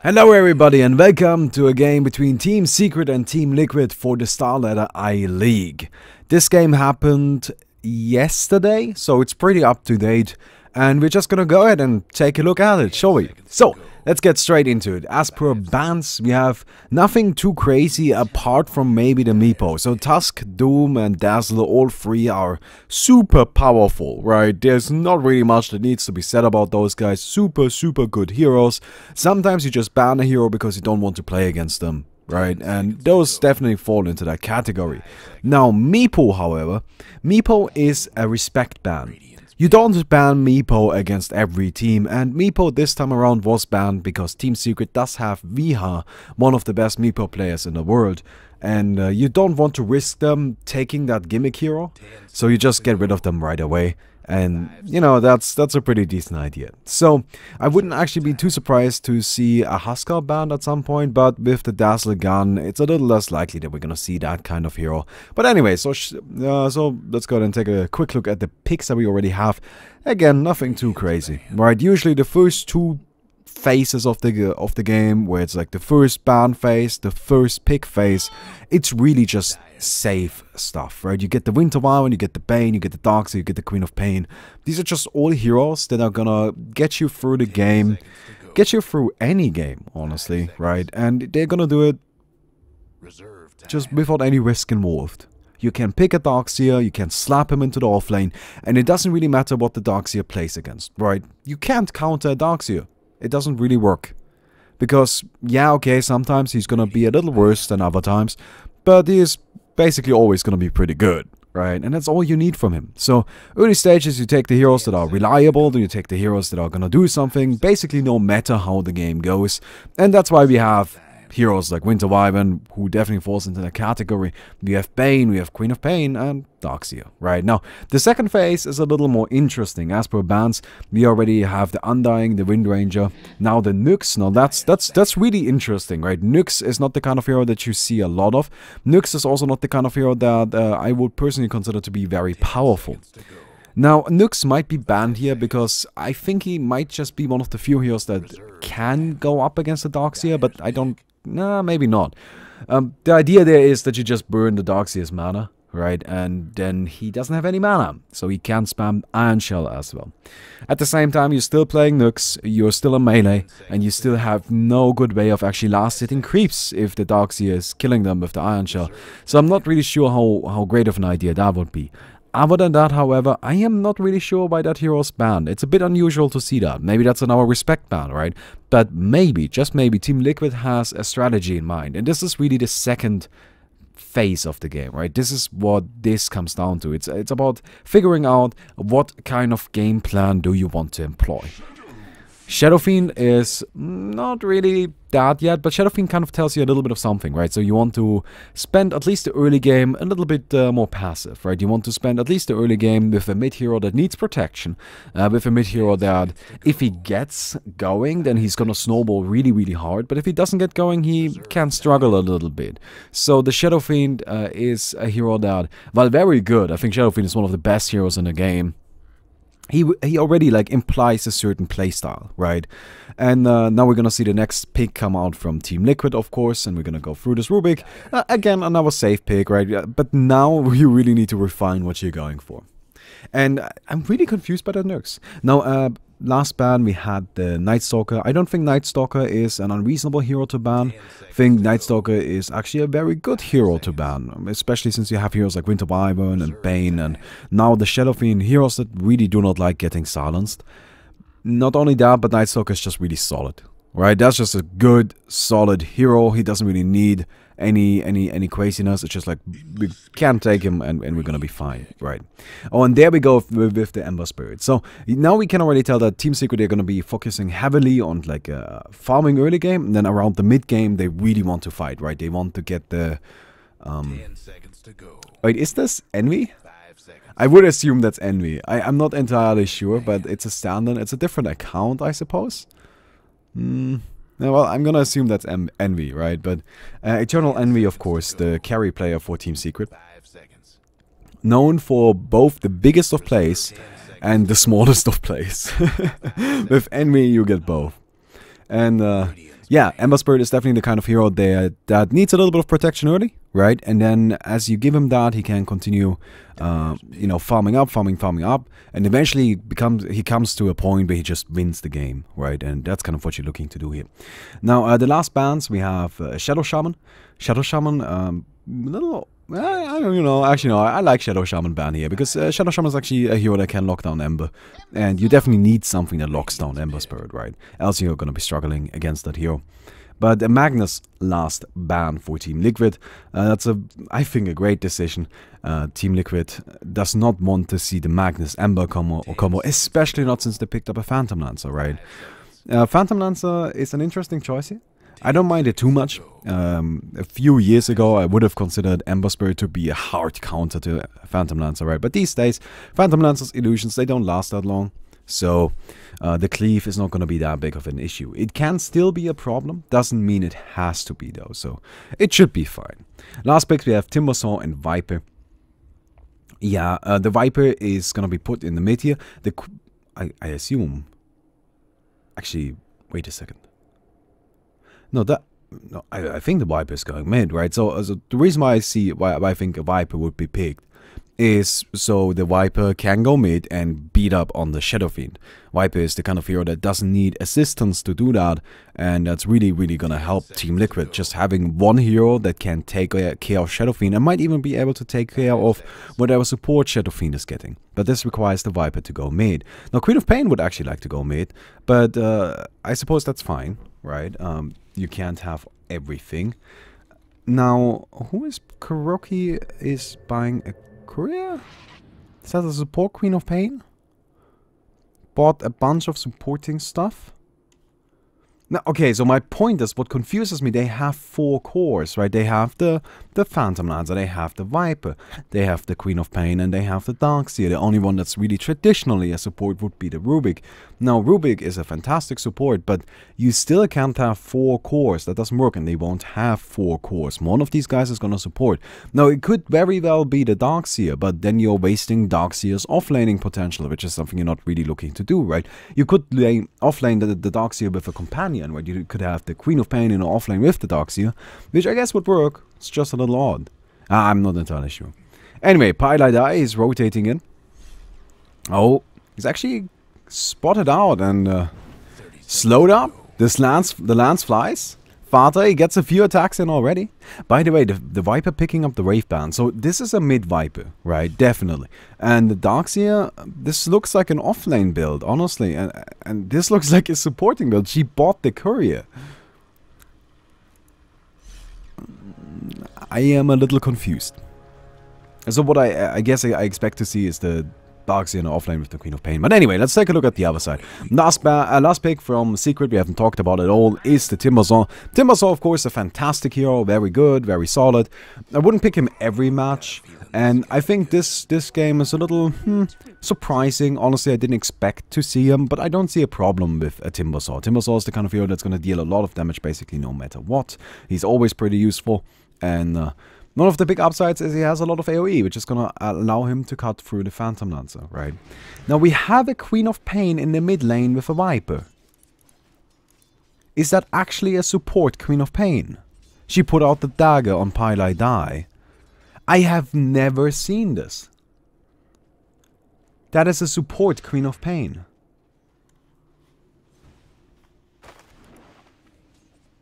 Hello everybody and welcome to a game between Team Secret and Team Liquid for the Starladder I-League. This game happened yesterday, so it's pretty up to date, and we're just gonna go ahead and take a look at it, shall we? So, let's get straight into it. As per bans, we have nothing too crazy apart from maybe the Meepo. So Tusk, Doom and Dazzle, all three are super powerful, right? There's not really much that needs to be said about those guys. Super good heroes. Sometimes you just ban a hero because you don't want to play against them, right? And those definitely fall into that category. Now, Meepo, however, Meepo is a respect ban. You don't ban Meepo against every team, and Meepo this time around was banned because Team Secret does have Viha, one of the best Meepo players in the world, and you don't want to risk them taking that gimmick hero, so you just get rid of them right away. And, you know, that's a pretty decent idea. So, I wouldn't actually be too surprised to see a Huskar banned at some point, but with the Dazzle gun, it's a little less likely that we're gonna see that kind of hero. But anyway, so let's go ahead and take a quick look at the picks that we already have. Again, nothing too crazy, right? Usually the first two phases of the game, where it's like the first ban phase, the first pick phase, it's really just safe stuff, right? You get the Winter Wyvern, you get the Bane, you get the Darkseer, you get the Queen of Pain. These are just all heroes that are gonna get you through the game, get you through any game, honestly, right? And they're gonna do it just without any risk involved. You can pick a Darkseer, you can slap him into the offlane, and it doesn't really matter what the Darkseer plays against, right? You can't counter a Darkseer. It doesn't really work. Because, yeah, okay, sometimes he's gonna be a little worse than other times, but he is basically always gonna be pretty good, right? And that's all you need from him. So, early stages, you take the heroes that are reliable, then you take the heroes that are gonna do something, basically no matter how the game goes. And that's why we have heroes like Winter Wyvern, who definitely falls into the category. We have Bane, we have Queen of Pain, and Darkseer, right? Now, the second phase is a little more interesting. As per bans, we already have the Undying, the Wind Ranger, now the Nyx. Now, that's really interesting, right? Nyx is not the kind of hero that you see a lot of. Nyx is also not the kind of hero that I would personally consider to be very powerful. Now, Nyx might be banned here because I think he might just be one of the few heroes that can go up against the Darkseer, but I don't... Nah, maybe not. The idea there is that you just burn the Darkseer's mana, right? And then he doesn't have any mana, so he can spam Iron Shell as well. At the same time, you're still playing Nyx, you're still a melee, and you still have no good way of actually last-hitting creeps if the Darkseer is killing them with the Iron Shell. So I'm not really sure how great of an idea that would be. Other than that, however, I am not really sure why that hero's banned. It's a bit unusual to see that. Maybe that's another respect ban, right? But maybe, just maybe, Team Liquid has a strategy in mind. And this is really the second phase of the game, right? This is what this comes down to. It's about figuring out what kind of game plan do you want to employ. Shadow Fiend is not really that yet, but Shadow Fiend kind of tells you a little bit of something, right? So you want to spend at least the early game a little bit more passive, right? You want to spend at least the early game with a mid-hero that needs protection, with a mid-hero that if he gets going, then he's gonna snowball really hard, but if he doesn't get going, he can struggle a little bit. So the Shadow Fiend is a hero that, while very good, I think Shadow Fiend is one of the best heroes in the game. He already like implies a certain playstyle, right? And now we're gonna see the next pick come out from Team Liquid, of course, and we're gonna go through this rubric. Again, another safe pick, right? But now you really need to refine what you're going for. And I'm really confused by the Nyx. Now, last ban we had the Night Stalker. I don't think Night Stalker is an unreasonable hero to ban. I think Night Stalker is actually a very good hero to ban, especially since you have heroes like Winter Wyvern and Bane, and now the Shadow Fiend, heroes that really do not like getting silenced. Not only that, but Night Stalker is just really solid, right? That's just a good, solid hero. He doesn't really need any craziness. It's just like, we can take him and we're gonna be fine, right? Oh, and there we go with the Ember Spirit. So now we can already tell that Team Secret are gonna be focusing heavily on like farming early game, and then around the mid game they really want to fight, right? They want to get the 10 seconds to go. Wait, is this Envy? I would assume that's Envy. I'm not entirely sure, but it's a standard. It's a different account, I suppose. Well, I'm gonna assume that's Envy, right? But Eternal Envy, of course, the carry player for Team Secret. Known for both the biggest of plays and the smallest of plays. With Envy, you get both. And yeah, Ember Spirit is definitely the kind of hero there that needs a little bit of protection early, right? And then as you give him that, he can continue, you know, farming up, farming up, and eventually he comes to a point where he just wins the game, right? And that's kind of what you're looking to do here. Now, the last bans, we have Shadow Shaman. Shadow Shaman, little... I don't know, actually no, I like Shadow Shaman ban here, because Shadow Shaman is actually a hero that can lock down Ember, and you definitely need something that locks down Ember Spirit, right? Else you're gonna be struggling against that hero. But Magnus last ban for Team Liquid, that's I think a great decision. Team Liquid does not want to see the Magnus Ember combo, especially not since they picked up a Phantom Lancer, right? Phantom Lancer is an interesting choice here. I don't mind it too much. A few years ago, I would have considered Ember Spirit to be a hard counter to Phantom Lancer, right? But these days, Phantom Lancer's illusions, they don't last that long. So, the cleave is not going to be that big of an issue. It can still be a problem. Doesn't mean it has to be, though. So, it should be fine. Last picks, we have Timbersaw and Viper. Yeah, the Viper is going to be put in the mid here. I assume... Actually, wait a second. No, I think the Viper is going mid, right? So the reason why I think a Viper would be picked is so the Viper can go mid and beat up on the Shadow Fiend. Viper is the kind of hero that doesn't need assistance to do that, and that's really gonna help Team Liquid. Just having one hero that can take care of Shadow Fiend and might even be able to take care of whatever support Shadow Fiend is getting. But this requires the Viper to go mid. Now Queen of Pain would actually like to go mid, but I suppose that's fine, right? You can't have everything. Now, who is Kuroki is buying a courier? Is that a support Queen of Pain? Bought a bunch of supporting stuff? Now, okay, so my point is, what confuses me, they have 4 cores, right? They have the Phantom Lancer, they have the Viper, they have the Queen of Pain, and they have the Darkseer. The only one that's really traditionally a support would be the Rubik. Now, Rubik is a fantastic support, but you still can't have 4 cores. That doesn't work, and they won't have 4 cores. One of these guys is gonna support. Now, it could very well be the Darkseer, but then you're wasting Darkseer's offlaning potential, which is something you're not really looking to do, right? You could offlane the Darkseer with a companion, where you could have the Queen of Pain in an offlane with the Darkseer, which I guess would work. It's just a little odd. I'm not entirely sure. Anyway, Starladder is rotating in. Oh, he's actually spotted out and slowed up. The lance flies. Vater, he gets a few attacks in already. By the way, the Viper picking up the Wave Band. So this is a mid Viper, right? Definitely. And the Darkseer, this looks like an offlane build, honestly. And this looks like a supporting build. She bought the courier. I am a little confused. So what I guess I expect to see is the Darkseer in the offlane with the Queen of Pain. But anyway, let's take a look at the other side. Last pick from Secret, we haven't talked about at all, is the Timbersaw. Timbersaw, of course, a fantastic hero, very good, very solid. I wouldn't pick him every match, and I think this game is a little surprising. Honestly, I didn't expect to see him, but I don't see a problem with a Timbersaw. Timbersaw is the kind of hero that's going to deal a lot of damage basically no matter what. He's always pretty useful, and one of the big upsides is he has a lot of AoE, which is going to allow him to cut through the Phantom Lancer, right? Now we have a Queen of Pain in the mid lane with a Viper. Is that actually a support Queen of Pain? She put out the dagger on Starladder. I have never seen this. That is a support Queen of Pain.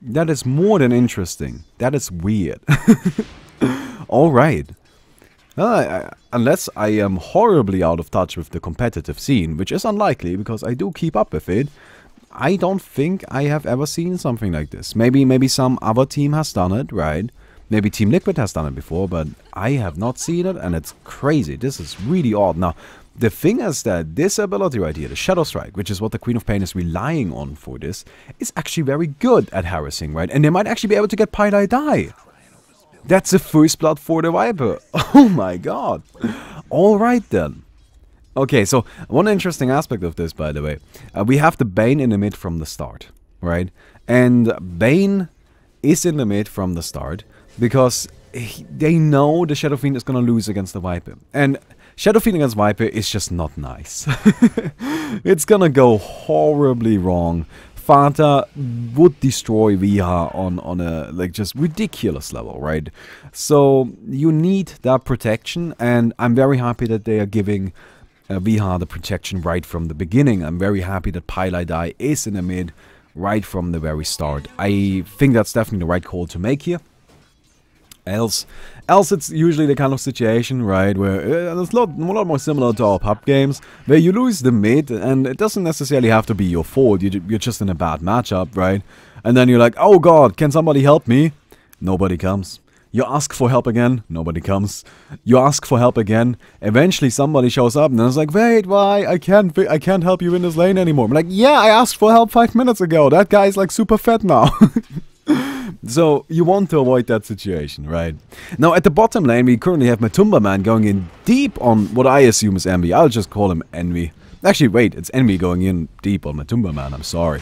That is more than interesting. That is weird. Alright. Unless I am horribly out of touch with the competitive scene, which is unlikely because I do keep up with it, I don't think I have ever seen something like this. Maybe some other team has done it, right? Maybe Team Liquid has done it before, but I have not seen it, and it's crazy. This is really odd. Now, the thing is that this ability right here, the Shadow Strike, which is what the Queen of Pain is relying on for this, is actually very good at harassing, right? And they might actually be able to get Starladder. That's the first blood for the Viper. Oh my god. Alright then. Okay, so one interesting aspect of this, by the way. We have the Bane in the mid from the start, right? And Bane is in the mid from the start because they know the Shadow Fiend is going to lose against the Viper. And Shadow Fiend against Viper is just not nice. It's going to go horribly wrong Fata would destroy Viha on a like just ridiculous level, right? So you need that protection, and I'm very happy that they are giving Viha the protection right from the beginning. I'm very happy that Pylai is in the mid right from the very start. I think that's definitely the right call to make here. Else it's usually the kind of situation, right, where it's a lot more similar to our pub games, where you lose the mid, and it doesn't necessarily have to be your fault, you're just in a bad matchup, right? And then you're like, oh god, can somebody help me? Nobody comes. You ask for help again, nobody comes. You ask for help again, eventually somebody shows up, and then it's like, wait, why? I can't help you in this lane anymore. I'm like, yeah, I asked for help 5 minutes ago, that guy's like super fat now. So, you want to avoid that situation, right? Now, at the bottom lane, we currently have Matumba Man going in deep on what I assume is Envy. I'll just call him Envy. Actually, wait, it's Envy going in deep on Matumba Man, I'm sorry.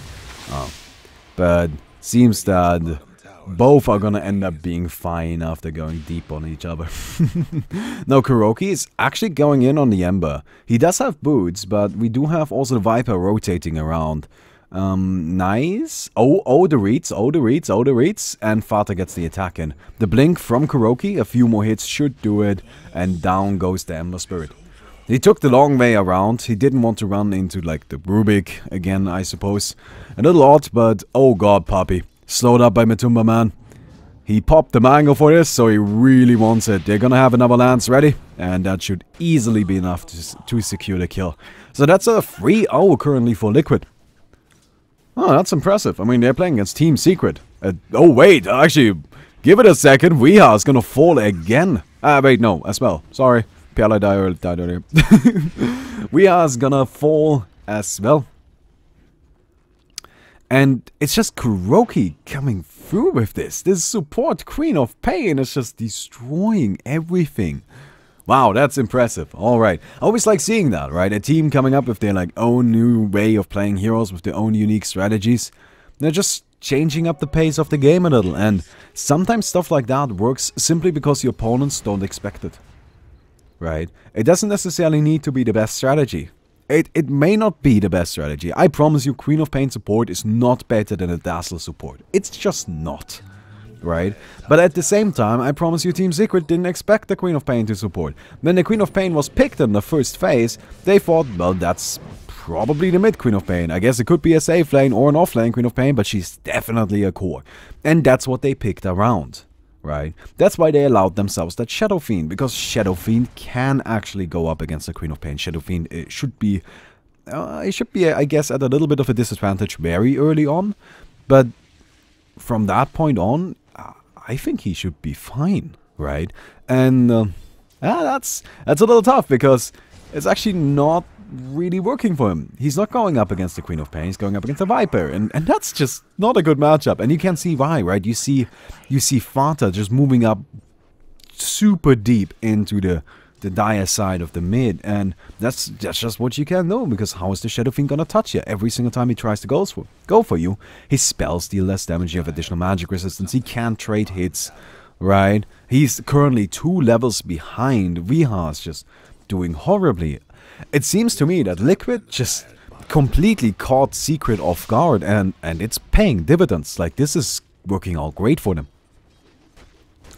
But, seems that both are gonna end up being fine after going deep on each other. Now, Kuroki is actually going in on the Ember. He does have boots, but we do have also the Viper rotating around. Nice. Oh, the reads, and Fata gets the attack in. The blink from Kuroki, a few more hits should do it, and down goes the Ember Spirit. He took the long way around. He didn't want to run into, like, the Rubik again, I suppose. A little odd, but oh god, Poppy. Slowed up by Matumba Man. He popped the mango for this, so he really wants it. They're gonna have another lance ready, and that should easily be enough to secure the kill. So that's a 3-0 currently for Liquid. Oh, that's impressive. I mean, they're playing against Team Secret. Oh, wait. Actually, give it a second. Viha is going to fall again. Wait, no. As well. Sorry. Pylai died earlier. Viha is going to fall as well. And it's just Kuroki coming through with this. This support Queen of Pain is just destroying everything. Wow, that's impressive. Alright. I always like seeing that, right? A team coming up with their like own new way of playing heroes with their own unique strategies. They're just changing up the pace of the game a little, and sometimes stuff like that works simply because the opponents don't expect it. Right? It doesn't necessarily need to be the best strategy. It may not be the best strategy. I promise you, Queen of Pain support is not better than a Dazzle support. It's just not. Right? But at the same time, I promise you Team Secret didn't expect the Queen of Pain to support. When the Queen of Pain was picked in the first phase, they thought, well, that's probably the mid Queen of Pain. I guess it could be a safe lane or an off lane Queen of Pain, but she's definitely a core. And that's what they picked around. Right? That's why they allowed themselves that Shadow Fiend, because Shadow Fiend can actually go up against the Queen of Pain. Shadow Fiend should be, I guess, at a little bit of a disadvantage very early on, but from that point on, I think he should be fine, right? And that's a little tough because it's actually not really working for him. He's not going up against the Queen of Pain, he's going up against the Viper, and that's just not a good matchup. And you can see why, right? You see Fata just moving up super deep into the dire side of the mid, and that's just what you can do, because how is the Shadow Fiend gonna touch you? Every single time he tries to go for you, his spells deal less damage, you have additional magic resistance, he can't trade hits, right? He's currently 2 levels behind. Viha is just doing horribly. It seems to me that Liquid just completely caught Secret off guard, and it's paying dividends. Like, this is working out great for them.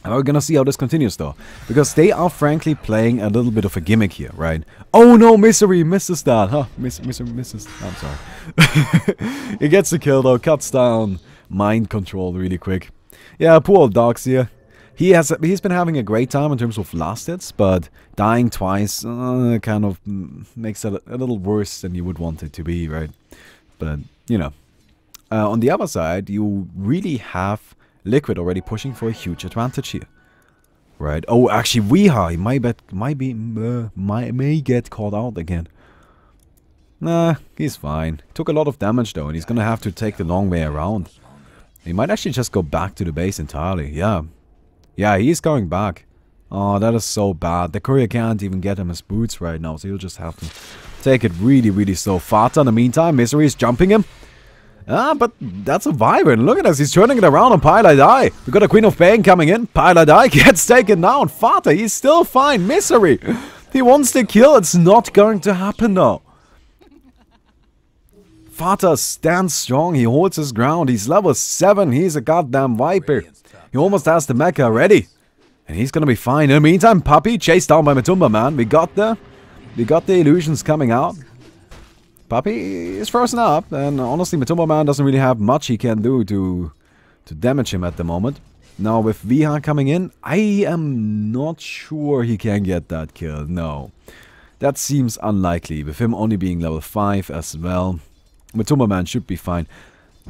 And we're gonna see how this continues though, because they are frankly playing a little bit of a gimmick here, right? Oh no, Misery misses that, huh? Misery misses. I'm sorry. He gets the kill though, cuts down mind control really quick. Yeah, poor old Dogs here. He's been having a great time in terms of last hits, but dying twice kind of makes it a little worse than you would want it to be, right? But, you know. On the other side, you really have Liquid already pushing for a huge advantage here. Right? Oh, actually, Viha may get caught out again. Nah, he's fine. He took a lot of damage though, and he's gonna have to take the long way around. He might actually just go back to the base entirely. Yeah. Yeah, he's going back. Oh, that is so bad. The courier can't even get him his boots right now, so he'll just have to take it really, really slow. Fata, in the meantime, Misery is jumping him. Ah, but that's a Vibrant. Look at this. He's turning it around on Pylai. We got a Queen of Pain coming in. Pylai gets taken down. Fata, he's still fine. Misery. He wants the kill. It's not going to happen, though. Fata stands strong, he holds his ground, he's level 7, he's a goddamn Viper. He almost has the mecha ready. And he's gonna be fine. In the meantime, Puppy chased down by Matumba Man. We got the illusions coming out. Puppy is frozen up, and honestly Matumba Man doesn't really have much he can do to damage him at the moment. Now with Viha coming in, I am not sure he can get that kill, no. That seems unlikely, with him only being level 5 as well. Matumba Man should be fine.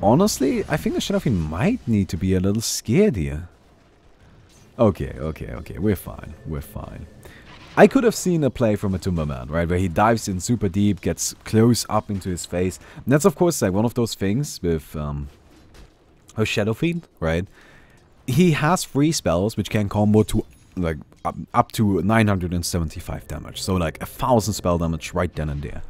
Honestly, I think the Shadow Fiend might need to be a little scared here. Okay, we're fine. I could have seen a play from Matumba Man, right, where he dives in super deep, gets close up into his face. And that's of course like one of those things with a Shadow Fiend, right? He has 3 spells which can combo to like up to 975 damage. So like 1000 spell damage right then and there.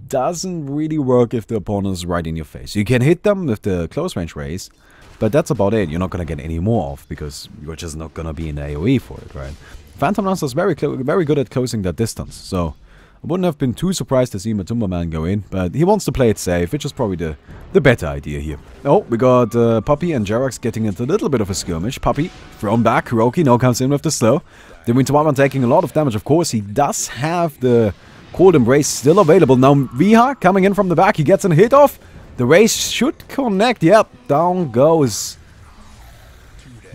Doesn't really work if the opponent is right in your face. You can hit them with the close range raise, but that's about it. You're not gonna get any more off because you're just not gonna be in the AoE for it, right? Phantom Lancer is very good at closing that distance, so I wouldn't have been too surprised to see Matumba Man go in, but he wants to play it safe, which is probably the better idea here. Oh, we got Puppy and Jerax getting into a little bit of a skirmish. Puppy thrown back, Kuroki now comes in with the slow. The Winter Wyvern taking a lot of damage, of course. He does have the Cold Embrace still available. Now Viha coming in from the back, he gets a hit off. The race should connect, yep, down goes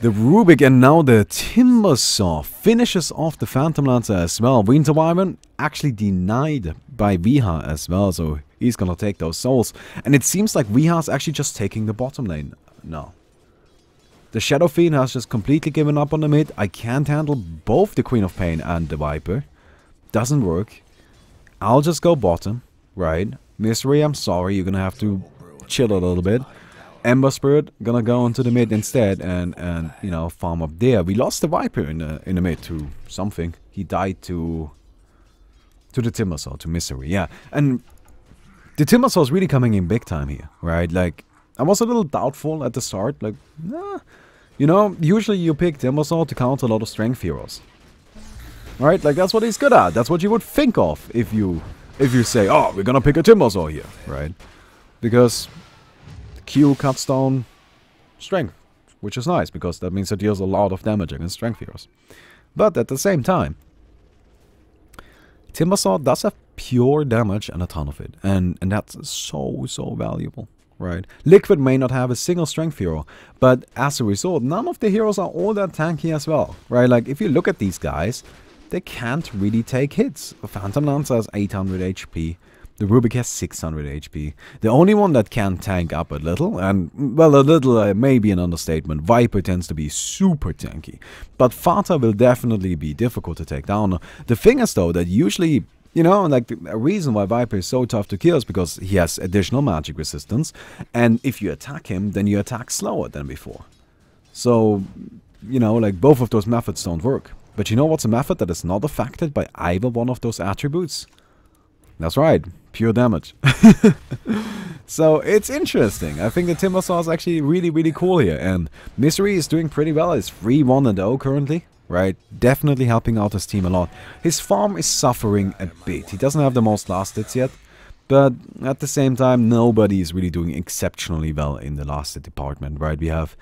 the Rubik, and now the Timber Saw finishes off the Phantom Lancer as well. Winter Wyvern actually denied by Viha as well, so he's gonna take those souls. And it seems like Viha's actually just taking the bottom lane now. The Shadow Fiend has just completely given up on the mid. I can't handle both the Queen of Pain and the Viper. Doesn't work. I'll just go bottom, right? Misery, I'm sorry, you're gonna have to chill a little bit. Ember Spirit gonna go into the mid instead and you know, farm up there. We lost the Viper in the mid to something. He died to the Timbersaw, to Misery, yeah. And the Timbersaw is really coming in big time here, right? Like, I was a little doubtful at the start, like, nah. You know, usually you pick Timbersaw to counter a lot of strength heroes. Right? Like, that's what he's good at. That's what you would think of if you say, oh, we're gonna pick a Timbersaw here, right? Because Q cuts down strength, which is nice, because that means it deals a lot of damage against strength heroes. But at the same time, Timbersaw does have pure damage and a ton of it, and that's so valuable, right? Liquid may not have a single strength hero, but as a result, none of the heroes are all that tanky as well, right? Like, if you look at these guys, they can't really take hits. The Phantom Lancer has 800 HP. The Rubik has 600 HP. The only one that can tank up a little, and, well, a little may be an understatement, Viper tends to be super tanky. But Fata will definitely be difficult to take down. The thing is, though, that usually, you know, like, a reason why Viper is so tough to kill is because he has additional magic resistance. And if you attack him, then you attack slower than before. So, you know, like, both of those methods don't work. But you know what's a method that is not affected by either one of those attributes? That's right, pure damage. So it's interesting. I think the Timbersaw is actually really cool here. And Misery is doing pretty well. It's 3-1-0 currently, right? Definitely helping out his team a lot. His farm is suffering a bit. He doesn't have the most last hits yet. But at the same time, nobody is really doing exceptionally well in the last hit department, right? We have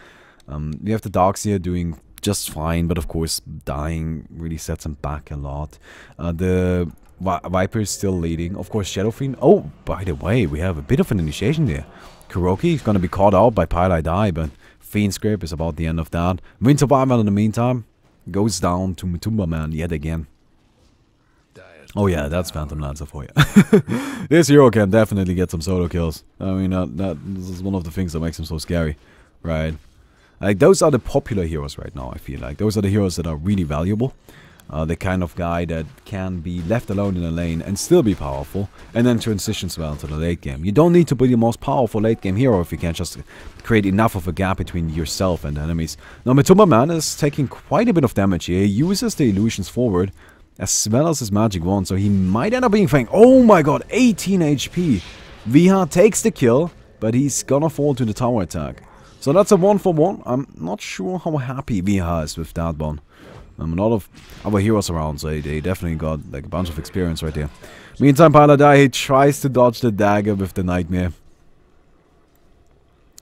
the Darkseer doing just fine, but of course dying really sets him back a lot. The Viper is still leading. Of course, Shadow Fiend. Oh, by the way, we have a bit of an initiation there. Kuroki is going to be caught out by Pile I Die, but Fiend's Grip is about the end of that. Winter Wyvern in the meantime goes down to Matumba Man yet again. Oh yeah, that's Phantom Lancer for you. This hero can definitely get some solo kills. I mean, this is one of the things that makes him so scary, right? Like, those are the popular heroes right now, I feel like. Those are the heroes that are really valuable. The kind of guy that can be left alone in a lane and still be powerful, and then transitions well into the late game. You don't need to be the most powerful late game hero if you can just create enough of a gap between yourself and the enemies. Now, Matumba Man is taking quite a bit of damage here. He uses the illusions forward, as well as his magic wand, so he might end up being fang. Oh my god, 18 HP. Viha takes the kill, but he's gonna fall to the tower attack. So that's a 1-for-1. I'm not sure how happy Viha is with that one. A lot of our heroes around, so they definitely got like a bunch of experience right there. Meantime, Paladai, he tries to dodge the dagger with the Nightmare.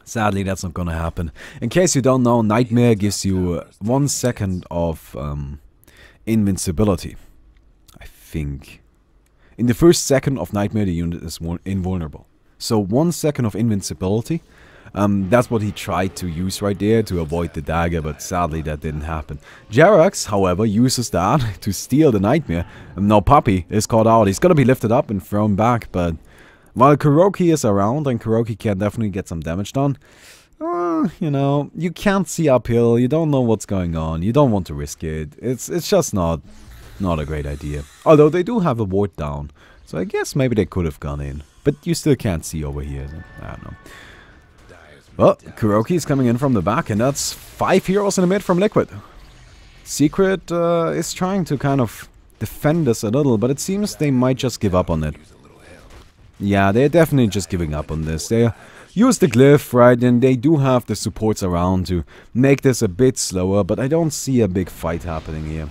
Sadly, that's not gonna happen. In case you don't know, Nightmare gives you 1 second of invincibility. I think. In the first second of Nightmare, the unit is invulnerable. So 1 second of invincibility. That's what he tried to use right there to avoid the dagger, but sadly that didn't happen. Jerax, however, uses that to steal the Nightmare. And now Puppy is caught out. He's gonna be lifted up and thrown back, but while Kuroki is around, and Kuroki can definitely get some damage done, you know, you can't see uphill, you don't know what's going on, you don't want to risk it. It's just not a great idea. Although they do have a ward down, so I guess maybe they could have gone in. But you still can't see over here, so I don't know. Well, Kuroki is coming in from the back, and that's 5 heroes in the mid from Liquid. Secret is trying to kind of defend this a little, but it seems they might just give up on it. Yeah, they're definitely just giving up on this. They use the glyph, right, and they do have the supports around to make this a bit slower, but I don't see a big fight happening here.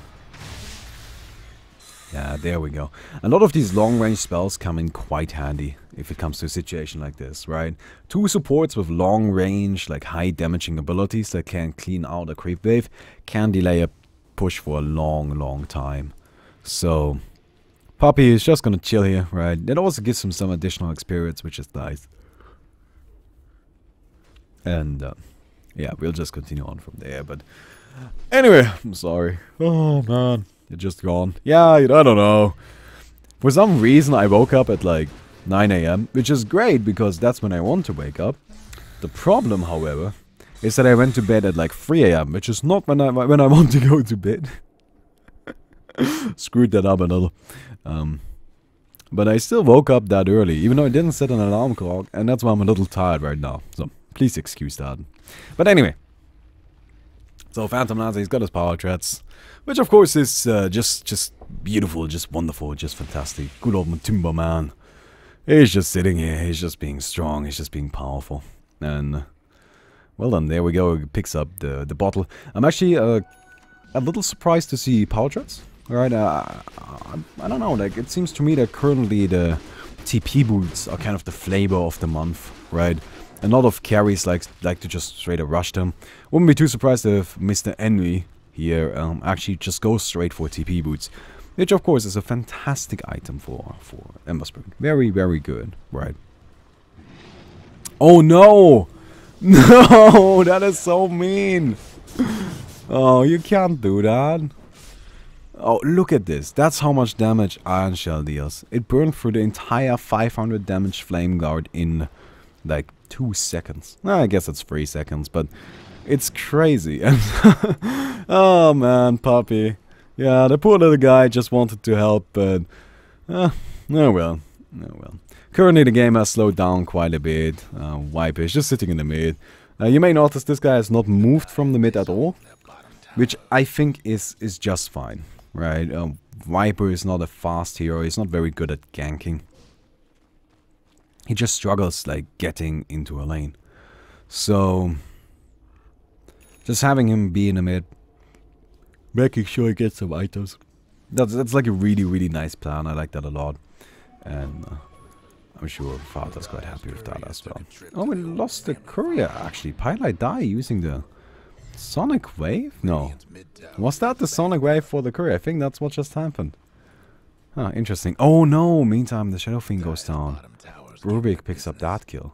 Yeah, there we go. A lot of these long-range spells come in quite handy if it comes to a situation like this, right? 2 supports with long range, like high damaging abilities that can clean out a creep wave can delay a push for a long time. So Puppy is just gonna chill here, right? That also gives him some additional experience, which is nice. And yeah, we'll just continue on from there. But anyway, I'm sorry. Oh man, you're just gone. Yeah, I don't know. For some reason, I woke up at like 9 AM, which is great because that's when I want to wake up. The problem, however, is that I went to bed at like 3 AM, which is not when I want to go to bed. Screwed that up a little. But I still woke up that early, even though I didn't set an alarm clock, and that's why I'm a little tired right now. So please excuse that. But anyway, so Phantom Lancer, he's got his power threats, which of course is just beautiful, just wonderful, just fantastic. Good old Matumba man. He's just sitting here, he's just being strong, he's just being powerful. And well then, there we go, he picks up the bottle. I'm actually a little surprised to see power threats. Alright, I don't know, like, it seems to me that currently the TP boots are kind of the flavor of the month, right? A lot of carries like to just straight up rush them. Wouldn't be too surprised if Mr. Envy here actually just goes straight for TP boots. Which of course is a fantastic item for Ember Spirit. Very, very good, right? Oh no! No! That is so mean! Oh, you can't do that. Oh, look at this. That's how much damage Iron Shell deals. It burned through the entire 500 damage Flame Guard in like 2 seconds. I guess it's 3 seconds, but it's crazy. Oh man, Puppy. Yeah, the poor little guy just wanted to help, but oh well. Oh well. Currently the game has slowed down quite a bit. Viper is just sitting in the mid. You may notice this guy has not moved from the mid at all, which I think is just fine. Right, Viper is not a fast hero, he's not very good at ganking. He just struggles, like, getting into a lane. So, just having him be in the mid, making sure he gets some items. That's like a really, really nice plan, I like that a lot. And I'm sure Father's quite happy with that as well. Oh, we lost the courier, actually. Pylite die using the Sonic Wave? No. Was that the Sonic Wave for the courier? I think that's what just happened. Huh, interesting. Oh no! Meantime, the Shadow Fiend goes down. Rubik picks up that kill.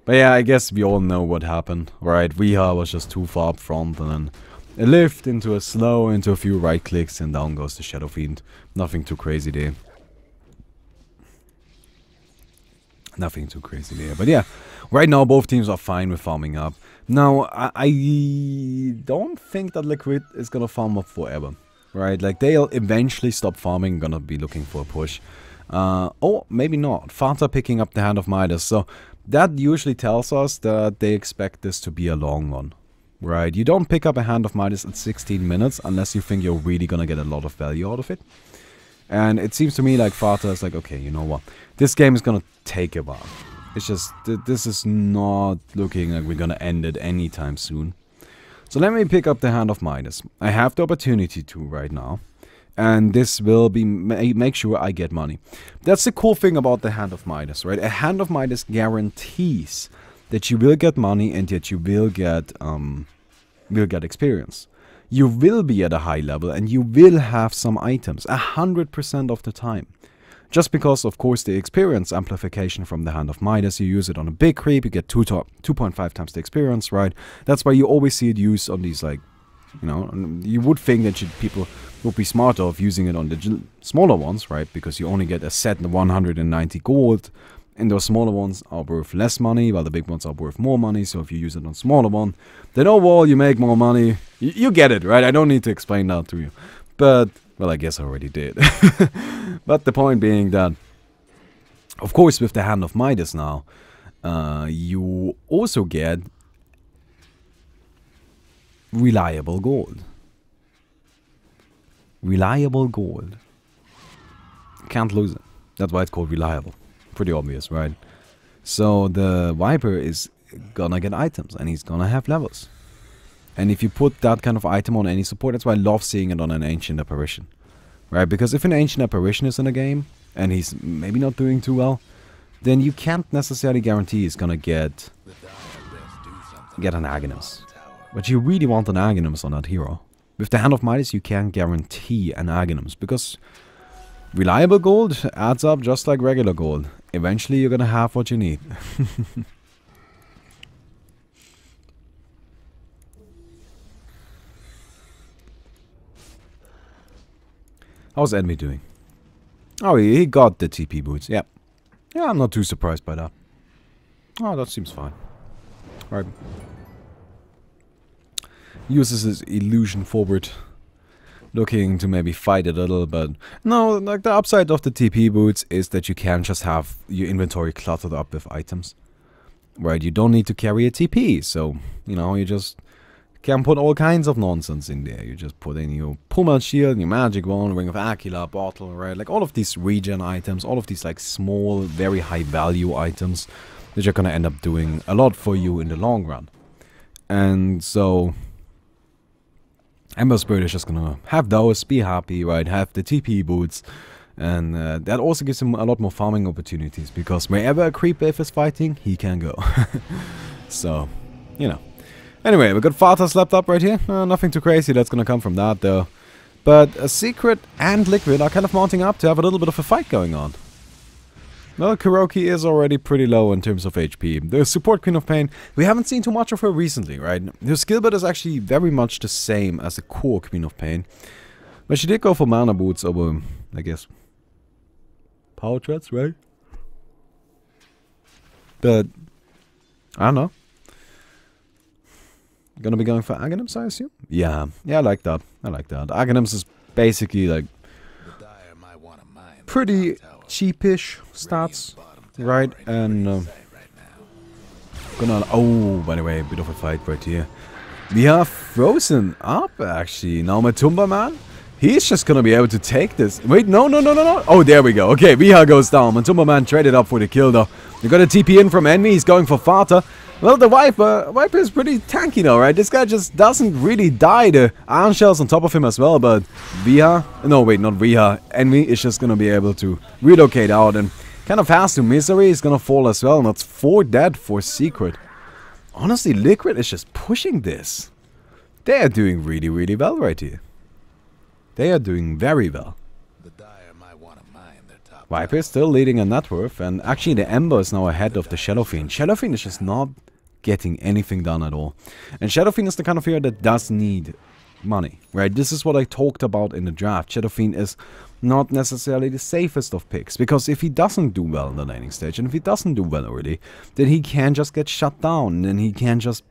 But yeah, I guess we all know what happened. Right, Weha was just too far up front, and then a lift into a slow, into a few right clicks, and down goes the Shadow Fiend. Nothing too crazy there. Nothing too crazy there. But yeah, right now both teams are fine with farming up. Now, I don't think that Liquid is gonna farm up forever, right? Like, they'll eventually stop farming, gonna be looking for a push. Or maybe not. Fanta picking up the Hand of Midas, so that usually tells us that they expect this to be a long one, right? You don't pick up a Hand of Midas at 16 minutes unless you think you're really gonna get a lot of value out of it. And it seems to me like Fata is like, okay, you know what? This game is gonna take a while. It's just, this is not looking like we're gonna end it anytime soon. So let me pick up the Hand of Midas. I have the opportunity to right now. And this will be make sure I get money. That's the cool thing about the Hand of Midas, right? A Hand of Midas guarantees that you will get money and that you will get experience. You will be at a high level and you will have some items 100% of the time. Just because, of course, the experience amplification from the Hand of Midas, you use it on a big creep, you get 2.5 times the experience, right? That's why you always see it used on these, like, you know, you would think that people would be smarter of using it on the smaller ones, right? Because you only get a set 190 gold, and those smaller ones are worth less money, while the big ones are worth more money. So if you use it on smaller one, then overall you make more money. You get it, right? I don't need to explain that to you. But, well, I guess I already did. But the point being that, of course, with the Hand of Midas now, you also get reliable gold. Reliable gold. Can't lose it. That's why it's called reliable. Pretty obvious, right? So the Viper is gonna get items and he's gonna have levels. And if you put that kind of item on any support, that's why I love seeing it on an Ancient Apparition. Right? Because if an Ancient Apparition is in a game and he's maybe not doing too well, then you can't necessarily guarantee he's gonna get an Aghanim. But you really want an Aghanim on that hero. With the Hand of Midas, you can't guarantee an Aghanim because reliable gold adds up just like regular gold. Eventually, you're gonna have what you need. How's Envy doing? Oh, he got the TP boots. Yep. Yeah, I'm not too surprised by that. Oh, that seems fine. Right. Uses his illusion forward, looking to maybe fight it a little, but no, like the upside of the TP boots is that you can just have your inventory cluttered up with items. Right, you don't need to carry a TP, so, you know, you just can put all kinds of nonsense in there. You just put in your Pummel Shield, your Magic Wand, Ring of Aquila, Bottle, right? Like all of these regen items, all of these like small, very high value items that are gonna end up doing a lot for you in the long run. And so Ember Spirit is just gonna have those, be happy, right? Have the TP boots, and that also gives him a lot more farming opportunities because wherever a creep wave is fighting, he can go. So, you know. Anyway, we got Fata slept up right here. Nothing too crazy that's gonna come from that though. But Secret and Liquid are kind of mounting up to have a little bit of a fight going on. Well, Kuroki is already pretty low in terms of HP. The support Queen of Pain, we haven't seen too much of her recently, right? Her skill build is actually very much the same as the core Queen of Pain. But she did go for mana boots over, I guess, power treads, right? But, I don't know. Gonna be going for Aghanims, I assume? Yeah, I like that. I like that. Aghanims is basically like pretty cheapish stats, right? And gonna, oh, by the way, a bit of a fight right here. We have frozen up actually. Now Matumba man, he's just gonna be able to take this. Wait, no. Oh, there we go. Okay, Viha goes down. Matumba man traded up for the kill though. You got a TP in from Envy. He's going for Fata. Well, the Viper is pretty tanky now, right? This guy just doesn't really die. The Iron Shell's on top of him as well, but Viha, no wait, not Viha, Envy is just gonna be able to relocate out and kind of has to. Misery is gonna fall as well, and that's 4 dead for Secret. Honestly, Liquid is just pushing this. They are doing really, really well right here. They are doing very well. Viper is still leading a net worth, and actually the Ember is now ahead of the Shadow Fiend. Shadow Fiend is just not getting anything done at all. And Shadow Fiend is the kind of hero that does need money, right? This is what I talked about in the draft. Shadow Fiend is not necessarily the safest of picks, because if he doesn't do well in the laning stage, and if he doesn't do well early, then he can just get shut down, and then he can just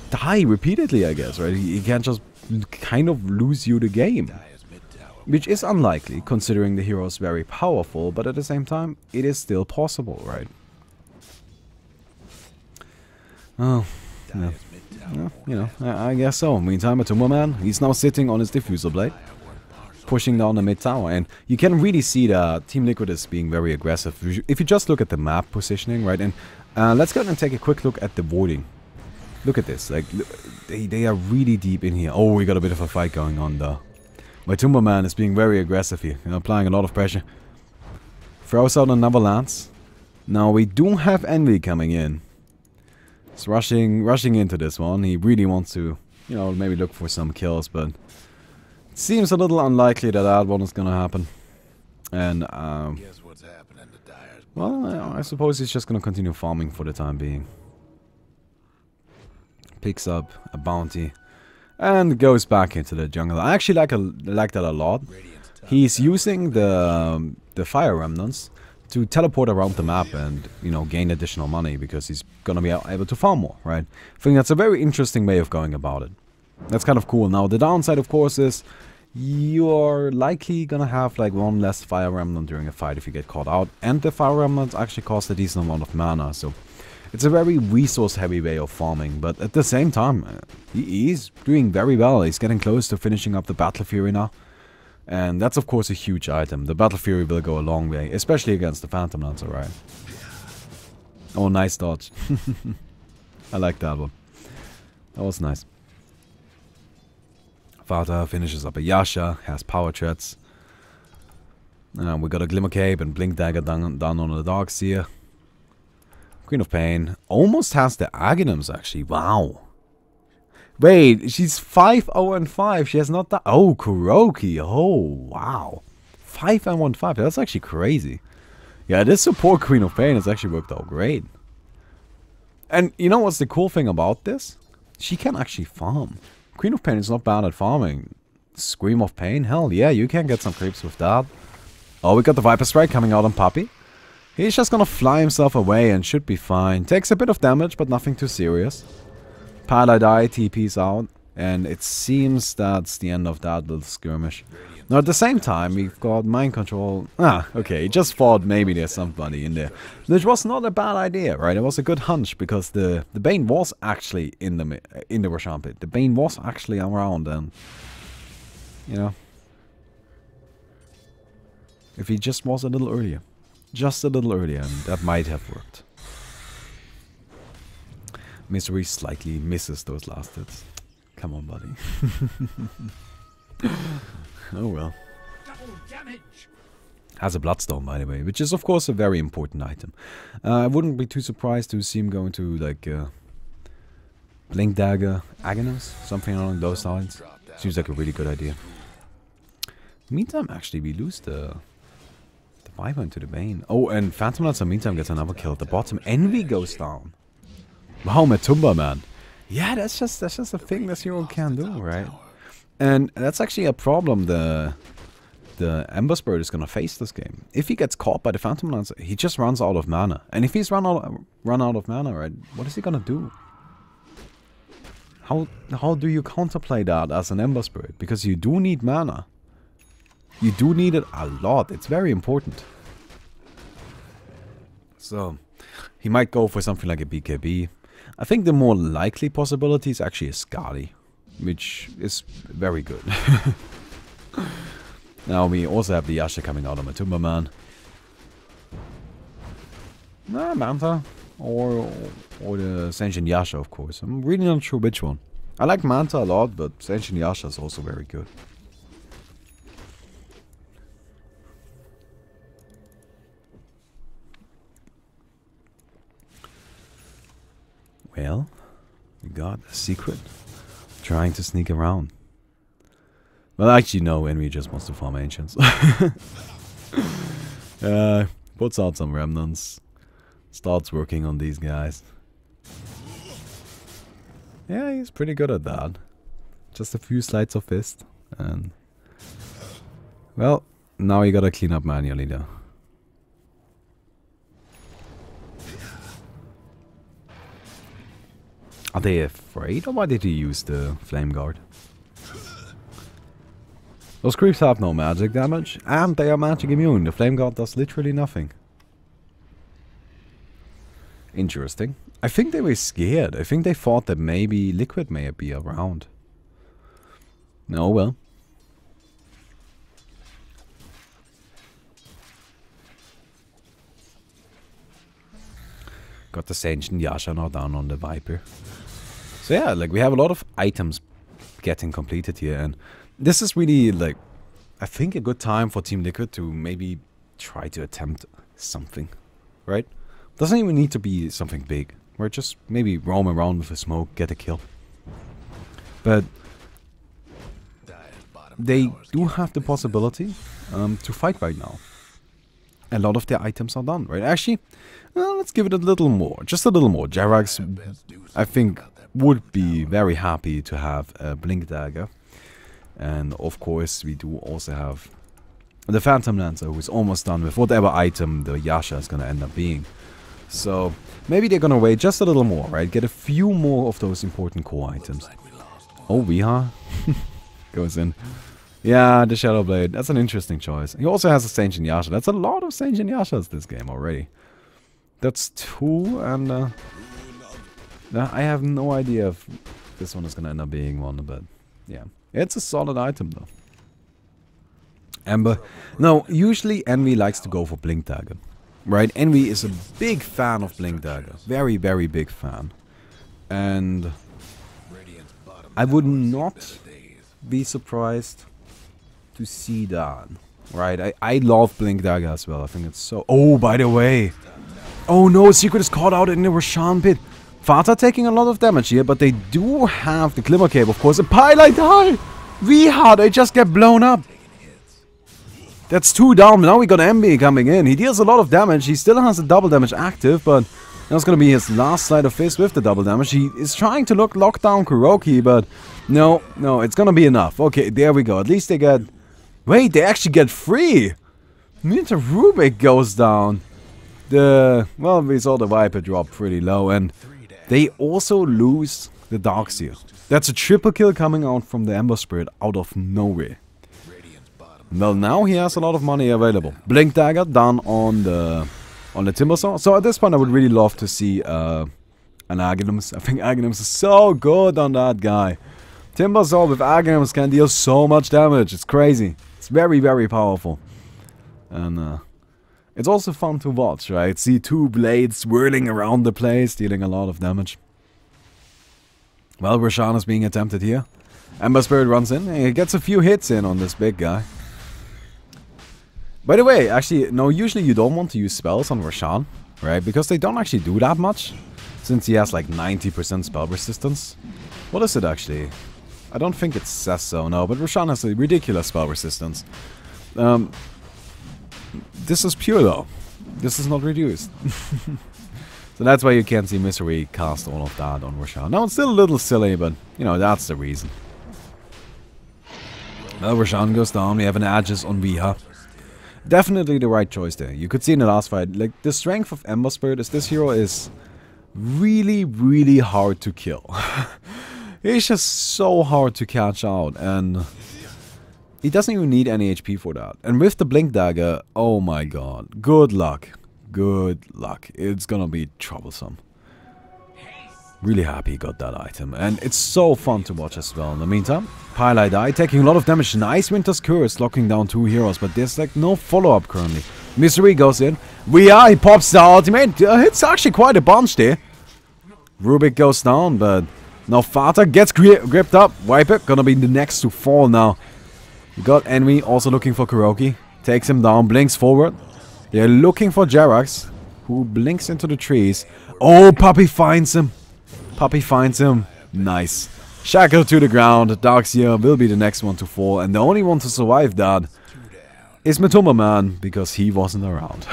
die repeatedly, I guess, right? He can just kind of lose you the game. Which is unlikely, considering the hero is very powerful, but at the same time, it is still possible, right? Oh, yeah. You know, I guess so. Meantime, Matumba man, he's now sitting on his Diffuser Blade, pushing down the mid tower, and you can really see that Team Liquid is being very aggressive. If you just look at the map positioning, right, and let's go ahead and take a quick look at the voting. Look at this. Like, they are really deep in here. Oh, we got a bit of a fight going on though. My Timberman is being very aggressive here, applying a lot of pressure. Throws out another lance. Now we do have Envy coming in. He's rushing into this one. He really wants to, you know, maybe look for some kills, but it seems a little unlikely that that one is gonna happen. And Guess what's happening to Dyer's? well, I suppose he's just gonna continue farming for the time being. Picks up a bounty and goes back into the jungle. I actually like that a lot. He's using the fire remnants to teleport around the map and, you know, gain additional money because he's gonna be able to farm more, right? I think that's a very interesting way of going about it. That's kind of cool. Now the downside, of course, is you're likely gonna have like one less fire remnant during a fight if you get caught out, and the fire remnants actually cost a decent amount of mana, so it's a very resource-heavy way of farming, but at the same time, he's doing very well. He's getting close to finishing up the Battle Fury now. And that's, of course, a huge item. The Battle Fury will go a long way, especially against the Phantom Lancer, right? Oh, nice dodge. I like that one. That was nice. Vata finishes up a Yasha, has power treads. We got a Glimmer Cape and Blink Dagger down on the Darkseer. Queen of Pain almost has the Aghanims, actually. Wow. Wait, she's 5-0-5. She has not that. Oh, Kuroki. Oh, wow. 5-1-5. That's actually crazy. Yeah, this support Queen of Pain has actually worked out great. And you know what's the cool thing about this? She can actually farm. Queen of Pain is not bad at farming. Scream of Pain? Hell yeah, you can get some creeps with that. Oh, we got the Viper Strike coming out on Puppy. He's just gonna fly himself away and should be fine. Takes a bit of damage, but nothing too serious. Paladai TP's out, and it seems that's the end of that little skirmish. Now at the same time, we've got Mind Control. Ah, okay, he just thought maybe there's somebody in there. Which was not a bad idea, right? It was a good hunch, because the Bane was actually in the Roshan pit. The Bane was actually around, and, you know, if he just was a little earlier. Just a little earlier, and that might have worked. Misery slightly misses those last hits. Come on, buddy. Oh well. Has a Bloodstone, by the way, which is of course a very important item. I wouldn't be too surprised to see him going to like Blink Dagger, Aghanims, something along those lines. Seems like a really good idea. Meantime, actually, we lose the Viper into the Bane. Oh, and Phantom Lancer meantime gets another kill at the bottom. Envy goes down. Wow, Matumba, man. Yeah, that's just a thing this hero can do, right? And that's actually a problem the Ember Spirit is gonna face this game. If he gets caught by the Phantom Lancer, he just runs out of mana. And if he's run out of mana, right, what is he gonna do? How do you counterplay that as an Ember Spirit? Because you do need mana. You do need it a lot. It's very important. So, he might go for something like a BKB. I think the more likely possibility is actually a Skadi, which is very good. Now we also have the Yasha coming out of Matumba Man. Nah, Manta. Or the Sentient Yasha, of course. I'm really not sure which one. I like Manta a lot, but Sentient Yasha is also very good. Well, we got a secret. Trying to sneak around. Well, actually, no, Envy just wants to farm Ancients. Puts out some remnants. Starts working on these guys. Yeah, he's pretty good at that. Just a few sleights of fist. And, well, now you gotta clean up manually though. Are they afraid, or why did he use the Flame Guard? Those creeps have no magic damage, and they are magic immune. The Flame Guard does literally nothing. Interesting. I think they were scared. I think they thought that maybe Liquid may be around. Oh well. Got the Sentient Yasha now down on the Viper. So yeah, like we have a lot of items getting completed here, and this is really like, I think, a good time for Team Liquid to maybe try to attempt something, right? Doesn't even need to be something big. Or just maybe roam around with a smoke, get a kill. But they do have the possibility to fight right now. A lot of their items are done, right? Actually, let's give it a little more. Just a little more. Jerax, I think, would be very happy to have a Blink Dagger. And of course, we do also have the Phantom Lancer, who is almost done with whatever item the Yasha is going to end up being. So maybe they're going to wait just a little more, right? Get a few more of those important core items. Oh, Viha goes in. Yeah, the Shadow Blade. That's an interesting choice. He also has a Saint Yasha. That's a lot of Saint Yashas this game already. That's 2, and I have no idea if this one is going to end up being one, but yeah. It's a solid item though. Ember. No, usually Envy likes to go for Blink Dagger. Right? Envy is a big fan of Blink Dagger. Very, very big fan. And I would not be surprised to see that. Right? I love Blink Dagger as well. I think it's so... Oh, by the way. Oh no, Secret is caught out in the Roshan pit. Vata taking a lot of damage here, but they do have the Glimmer Cape, of course. A Pylite die! Viha, they just get blown up. That's 2 down. Now we got MB coming in. He deals a lot of damage. He still has a double damage active, but that's going to be his last sleight of fist with the double damage. He is trying to lock down Kuroki, but no, it's going to be enough. Okay, there we go. At least they get... Wait, they actually get free! Minter Rubik goes down. Well, we saw the Viper drop pretty low, and they also lose the Darkseer. That's a triple kill coming out from the Ember Spirit out of nowhere. Well, now he has a lot of money available. Blink Dagger done on the Timbersaw. So at this point I would really love to see an Aghanim's. I think Aghanim's is so good on that guy. Timbersaw with Aghanim's can deal so much damage. It's crazy. It's very, very powerful. And it's also fun to watch, right? See 2 blades swirling around the place, dealing a lot of damage. Well, Roshan is being attempted here. Ember Spirit runs in. He gets a few hits in on this big guy. By the way, actually, no, usually you don't want to use spells on Roshan, right? Because they don't actually do that much. Since he has like 90% spell resistance. What is it actually? I don't think it says so, no. But Roshan has a ridiculous spell resistance. This is pure though. This is not reduced. So that's why you can't see Misery cast all of that on Roshan. Now it's still a little silly, but you know, that's the reason. Well, Roshan goes down. We have an Aegis on Viha. Definitely the right choice there. You could see in the last fight, like, the strength of Ember Spirit is this hero is really, really hard to kill. He's just so hard to catch out, and he doesn't even need any HP for that. And with the Blink Dagger, oh my god, good luck. Good luck. It's gonna be troublesome. Really happy he got that item. And it's so fun to watch as well. In the meantime, Pylite die, taking a lot of damage. Nice Winter's Curse, locking down 2 heroes. But there's like no follow-up currently. Misery goes in. He pops the ultimate. It's actually quite a bunch there. Rubik goes down, but now Vata gets gripped up. Viper gonna be the next to fall now. You got Envy also looking for Kuroki. Takes him down, blinks forward. They're looking for Jerax, who blinks into the trees. Oh, Puppy finds him. Puppy finds him. Nice. Shackled to the ground. Darkseer will be the next one to fall. And the only one to survive that is Matuma Man, because he wasn't around.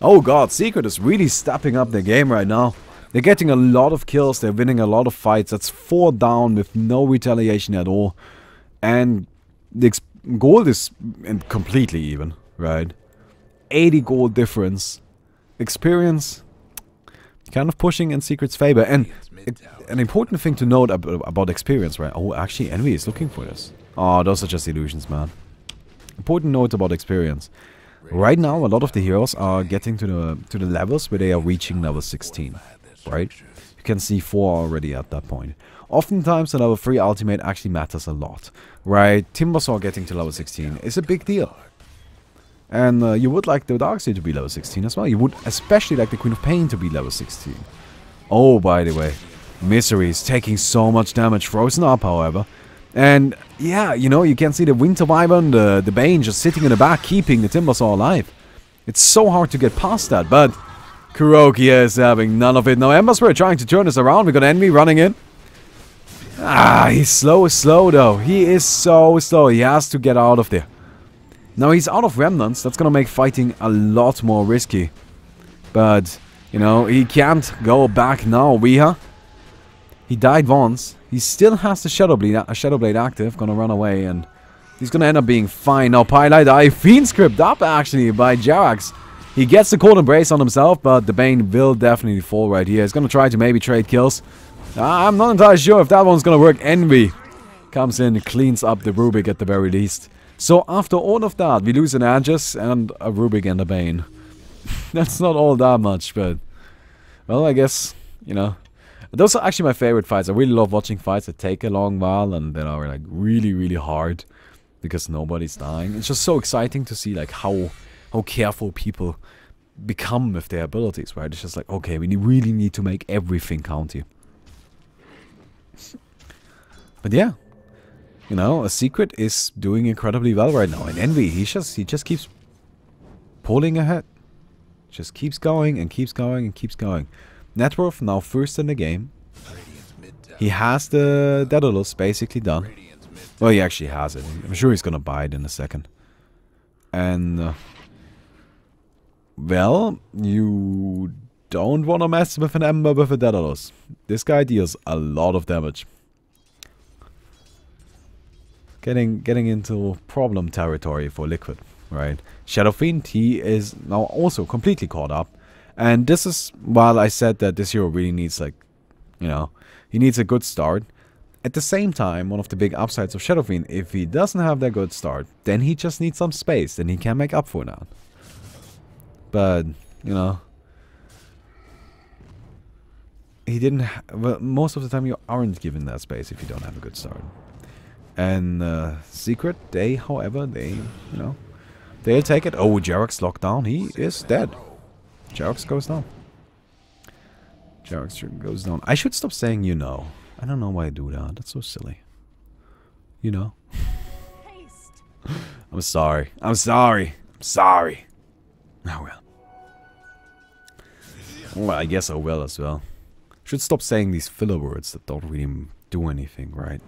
Oh god, Secret is really stepping up their game right now. They're getting a lot of kills. They're winning a lot of fights. That's 4 down with no retaliation at all. And the gold is completely even, right? 80 gold difference. Experience kind of pushing in Secret's favor. And an important thing to note about experience, right? Oh, actually, Envy is looking for this. Oh, those are just illusions, man. Important note about experience. Right now, a lot of the heroes are getting to the levels where they are reaching level 16, right? You can see 4 already at that point. Oftentimes, the level 3 ultimate actually matters a lot, right? Timbersaw getting to level 16 is a big deal. And you would like the Darkseer to be level 16 as well. You would especially like the Queen of Pain to be level 16. Oh, by the way. Misery is taking so much damage. Frozen up, however. And yeah, you know, you can see the Winter Wyvern, the Bane just sitting in the back, keeping the Timbersaw alive. It's so hard to get past that, but Kurokia is having none of it. Now Ember Spirit trying to turn this around. We got Envy running in. Ah, he's slow though. He is so slow. He has to get out of there. Now he's out of remnants. That's gonna make fighting a lot more risky. But, you know, he can't go back now. He died once. He still has the Shadow Blade active. Gonna run away and he's gonna end up being fine. Now Pylite Eye Fiend script up actually by Jarax. He gets the Cold Embrace on himself, but the Bane will definitely fall right here. He's gonna try to maybe trade kills. I'm not entirely sure if that one's gonna work. Envy comes in, cleans up the Rubik at the very least. So after all of that, we lose an Aegis and a Rubik and a Bane. That's not all that much, but... well, I guess, you know... those are actually my favorite fights. I really love watching fights that take a long while and that are like really, really hard. Because nobody's dying. It's just so exciting to see like how careful people become with their abilities, right? It's just like, okay, we really need to make everything count here. But yeah, you know, a Secret is doing incredibly well right now. And Envy, he just keeps pulling ahead. Just keeps going and keeps going and keeps going. Networth now first in the game. He has the Daedalus basically done. Well, he actually has it. I'm sure he's gonna buy it in a second. And well, you don't want to mess with an Ember with a Daedalus. This guy deals a lot of damage. Getting into problem territory for Liquid, right? Shadow Fiend, he is now also completely caught up. And this is, while I said that this hero really needs, like, you know, he needs a good start. At the same time, one of the big upsides of Shadow Fiend, if he doesn't have that good start, then he just needs some space, then he can make up for that. But, you know, he didn't, well, most of the time you aren't given that space if you don't have a good start. And Secret, they, however, they, you know, they'll take it. Oh, Jarax locked down. He is dead. Jarax goes down. Jarax goes down. I should stop saying you know. I don't know why I do that. That's so silly. You know. I'm sorry. I'm sorry. I'm sorry. Oh well. Well, I guess I will as well. Should stop saying these filler words that don't really do anything, right?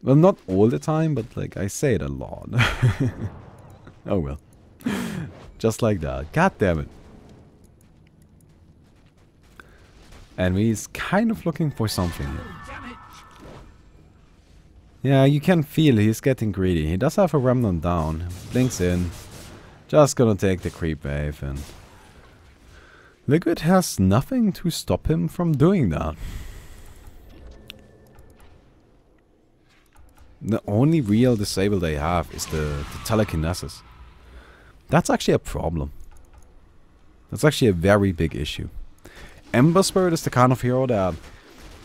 Well, not all the time, but like I say it a lot. Oh well. Just like that. God damn it. And he's kind of looking for something here. Yeah, you can feel he's getting greedy. He does have a remnant down. Blinks in. Just gonna take the creep wave and... Liquid has nothing to stop him from doing that. The only real disable they have is the telekinesis. That's actually a problem. That's actually a very big issue. Ember Spirit is the kind of hero that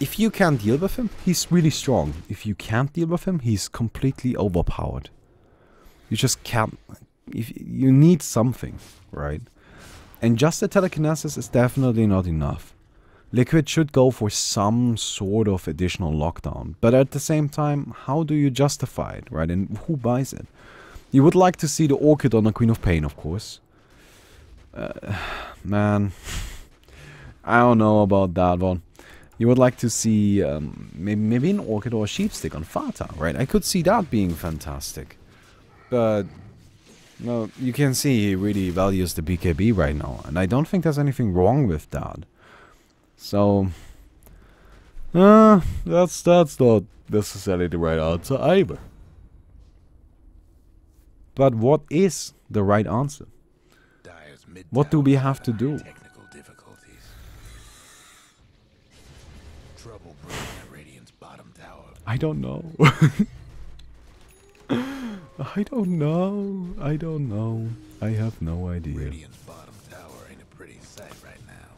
if you can deal with him, he's really strong. If you can't deal with him, he's completely overpowered. You just can't. You need something, right? And just the telekinesis is definitely not enough. Liquid should go for some sort of additional lockdown. But at the same time, how do you justify it, right? And who buys it? You would like to see the Orchid on the Queen of Pain, of course. Man, I don't know about that one. You would like to see maybe an Orchid or a Sheepstick on Fata, right? I could see that being fantastic. But, well, you can see he really values the BKB right now. And I don't think there's anything wrong with that. So, that's not necessarily the right answer either. But what is the right answer? What do we have to do? Technical difficulties. Trouble brewing at Radiant's bottom tower. I don't know. I don't know. I don't know. I have no idea. Radiant's bottom tower ain't a pretty sight right now.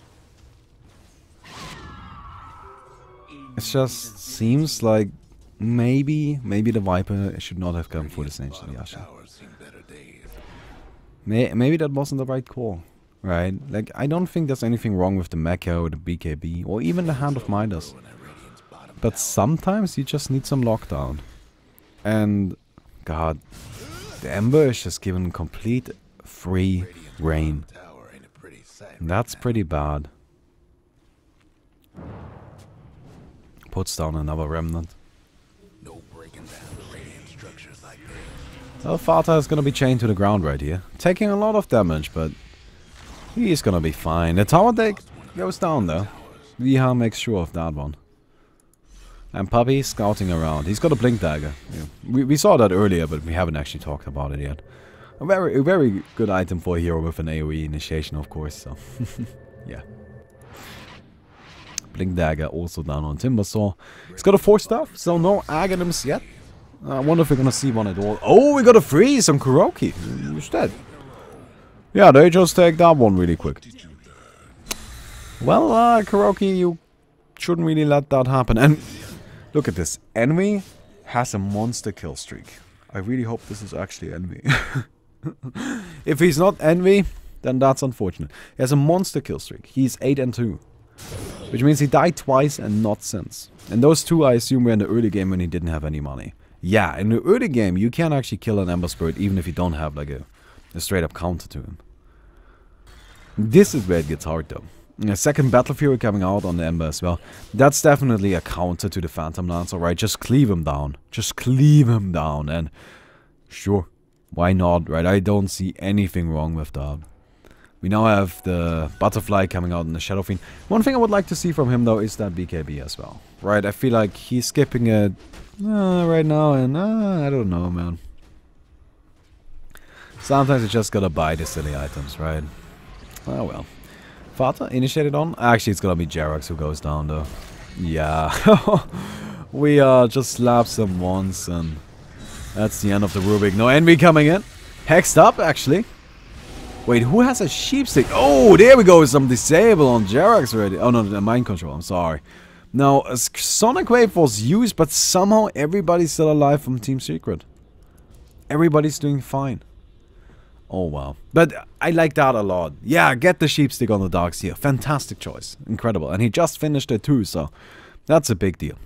It just seems like maybe the Viper should not have come for this ancient Yasha. Maybe that wasn't the right call. right? Like, I don't think there's anything wrong with the Mecha or the BKB or even the Hand of Midas. But sometimes you just need some lockdown. And, God, the Ember is just given complete free reign. That's pretty bad. Puts down another remnant. Well, Fata is gonna be chained to the ground right here. Taking a lot of damage, but he's gonna be fine. The tower deck goes down though. Viha makes sure of that one. And Puppy scouting around. He's got a blink dagger. Yeah. We saw that earlier, but we haven't actually talked about it yet. A very good item for a hero with an AoE initiation, of course. So, yeah. Blink dagger also down on Timbersaw. He's got a 4-star, so no Aghanims yet. I wonder if we're gonna see one at all. Oh, we got a freeze on Kuroki. He's dead. Yeah, they just take that one really quick. Well, Kuroki, you shouldn't really let that happen. And look at this. Envy has a monster kill streak. I really hope this is actually Envy. If he's not Envy, then that's unfortunate. He has a monster kill streak. He's 8-2. Which means he died twice and not since. And those two, I assume, were in the early game when he didn't have any money. Yeah, in the early game, you can actually kill an Ember Spirit even if you don't have like a straight up counter to him. This is where it gets hard though. A second Battle Fury coming out on the Ember as well. That's definitely a counter to the Phantom Lancer, right? Just cleave him down. Just cleave him down. And sure, why not, right? I don't see anything wrong with that. We now have the Butterfly coming out in the Shadow Fiend. One thing I would like to see from him though is that BKB as well. Right, I feel like he's skipping it right now and I don't know, man. Sometimes you just gotta buy the silly items, right? Oh well. Fata initiated on? Actually, it's gonna be Jerax who goes down though. Yeah. We just slapped him once and that's the end of the Rubik. No Envy coming in. Hexed up actually. Wait, who has a sheep stick? Oh, there we go. Some disable on Jerax already. Oh no, the mind control. I'm sorry. Now, a Sonic Wave was used, but somehow everybody's still alive from Team Secret. Everybody's doing fine. Oh wow. But I like that a lot. Yeah, get the sheep stick on the Darkseer. Fantastic choice. Incredible. And he just finished it too, so that's a big deal.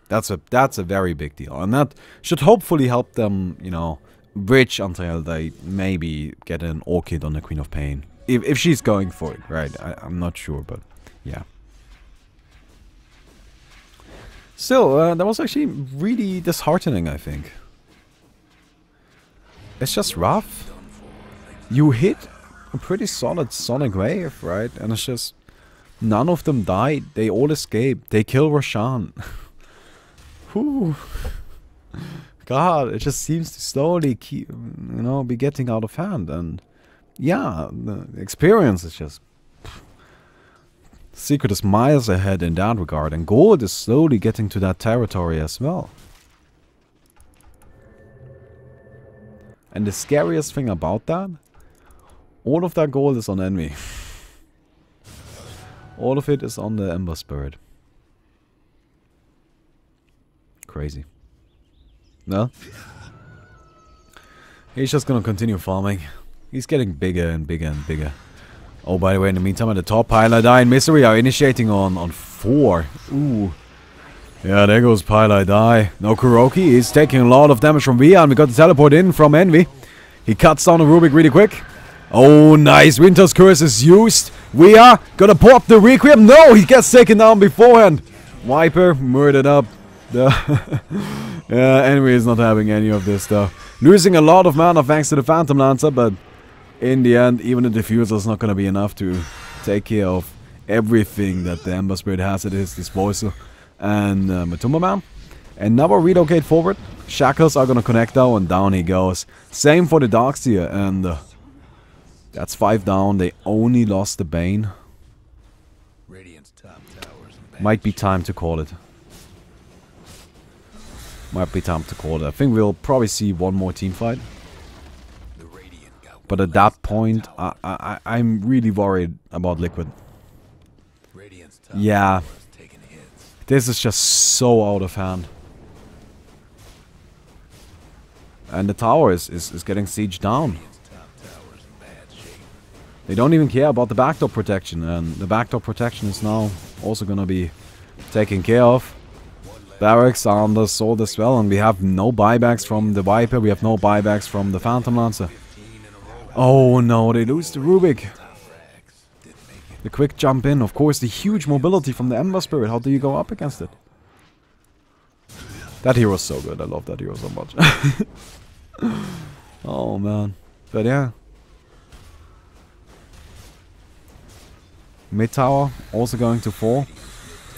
That's a very big deal. And that should hopefully help them, you know, bridge until they maybe get an Orchid on the Queen of Pain. If she's going for it, right? I'm not sure, but yeah. Still, that was actually really disheartening, I think. It's just rough. You hit a pretty solid Sonic Wave, right? And it's just... none of them died. They all escaped. They kill Roshan. Whew. God, it just seems to slowly keep, you know, be getting out of hand. And yeah, the experience is just... Secret is miles ahead in that regard, and Gold is slowly getting to that territory as well. And the scariest thing about that, all of that gold is on Envy. All of it is on the Ember Spirit. Crazy. No? He's just gonna continue farming. He's getting bigger and bigger and bigger. Oh, by the way, in the meantime, at the top, Pylai and Misery are initiating on 4. Ooh. Yeah, there goes Pylai. No Kuroki. He's taking a lot of damage from Via, and we got the teleport in from Envy. He cuts down the Rubik really quick. Oh, nice. Winter's Curse is used. Via gonna pop the Requiem. No, he gets taken down beforehand. Viper murdered up. Yeah, Envy is not having any of this stuff. Losing a lot of mana thanks to the Phantom Lancer, but in the end, even the Diffuser is not going to be enough to take care of everything that the Ember Spirit has at his disposal. And Matumba Man, another relocate forward. Shackles are going to connect now, and down he goes. Same for the Darkseer, and that's 5 down. They only lost the Bane. Might be time to call it. Might be time to call it. I think we'll probably see one more team fight. But at that point, I'm really worried about Liquid. Yeah. This is just so out of hand. And the tower is getting sieged down. They don't even care about the backdoor protection, and the backdoor protection is now also gonna be taken care of. Barracks are under assault as well, and we have no buybacks from the Viper, we have no buybacks from the Phantom Lancer. Oh no, they lose the Rubik. The quick jump in, of course, the huge mobility from the Ember Spirit. How do you go up against it? That hero's so good, I love that hero so much. Oh man, but yeah. Mid tower also going to fall.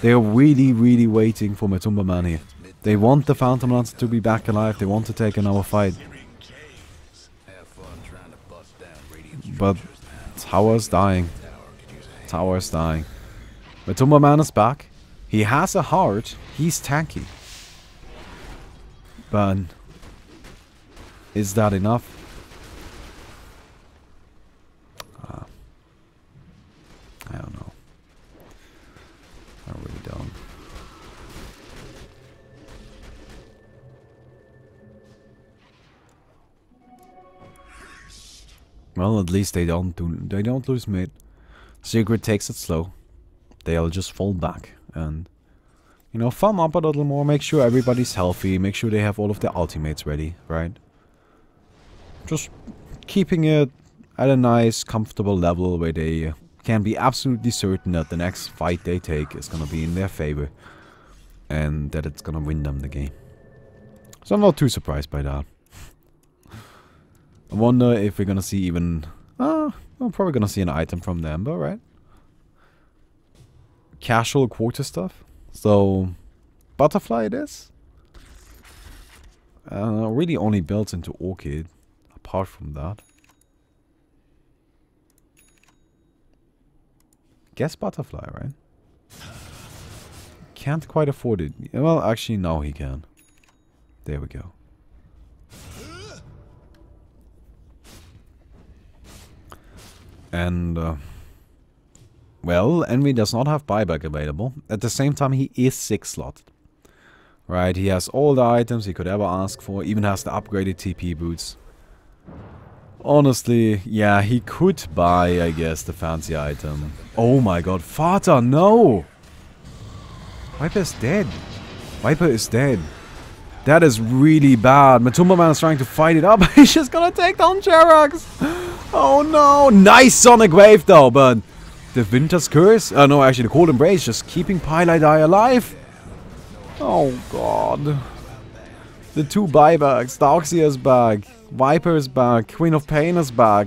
They are really waiting for Matumba Man here. They want the Phantom Lancer to be back alive. They want to take another fight. But tower's dying. Tower's dying. Matumba Man is back. He has a heart. He's tanky. But is that enough? I don't know. I really don't. Well, at least they don't lose mid. Secret takes it slow. They'll just fall back and, you know, farm up a little more. Make sure everybody's healthy. Make sure they have all of their ultimates ready, right? Just keeping it at a nice, comfortable level where they can be absolutely certain that the next fight they take is gonna be in their favor and that it's gonna win them the game. So I'm not too surprised by that. I wonder if we're gonna see even... we're probably gonna see an item from the Ember, right? Casual quarter stuff. So, Butterfly it is. Really only built into Orchid, apart from that. Guess Butterfly, right? Can't quite afford it. Well, actually, now he can. There we go. And, well, Envy does not have buyback available. At the same time, he is 6-slotted. Right, he has all the items he could ever ask for. Even has the upgraded TP boots. Honestly, yeah, he could buy, I guess, the fancy item. Oh my god, Vater, no! Viper is dead. Viper is dead. That is really bad. Matumba Man is trying to fight it up. He's just gonna take down Jerax. Oh no. Nice Sonic Wave though, but the Winter's Curse? No, actually the Cold Embrace just keeping Pylai alive. Oh god. The two buybacks. Darkseer is back. Viper is back. Queen of Pain is back.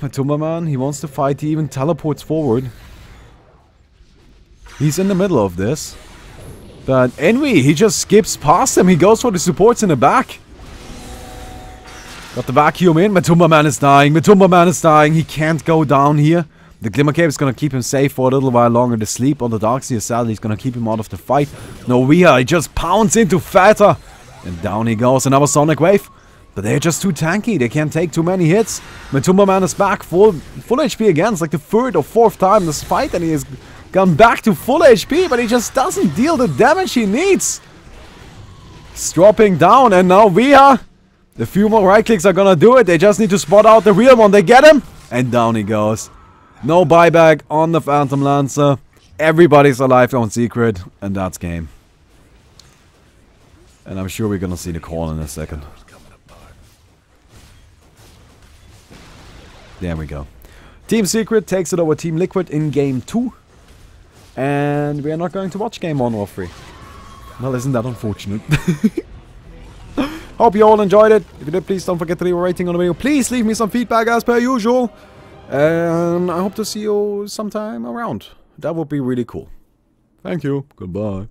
Matumba Man, he wants to fight. He even teleports forward. He's in the middle of this. But Envy, he just skips past him. He goes for the supports in the back. Got the vacuum in. Matumba Man is dying. Matumba Man is dying. He can't go down here. The Glimmer Cape is going to keep him safe for a little while longer. The sleep on the Darkseer sadly is going to keep him out of the fight. Novia, he just pounds into Vater. And down he goes. Another Sonic Wave. But they're just too tanky. They can't take too many hits. Matumba Man is back. Full HP again. It's like the third or fourth time this fight. And he has gone back to full HP. But he just doesn't deal the damage he needs. He's dropping down. And now Via. The few more right clicks are gonna do it. They just need to spot out the real one. They get him. And down he goes. No buyback on the Phantom Lancer. Everybody's alive on Secret. And that's game. And I'm sure we're gonna see the call in a second. There we go. Team Secret takes it over Team Liquid in Game 2. And we are not going to watch Game 1 or 3. Well, isn't that unfortunate? Hope you all enjoyed it. If you did, please don't forget to leave a rating on the video. Please leave me some feedback as per usual. And I hope to see you sometime around. That would be really cool. Thank you. Goodbye.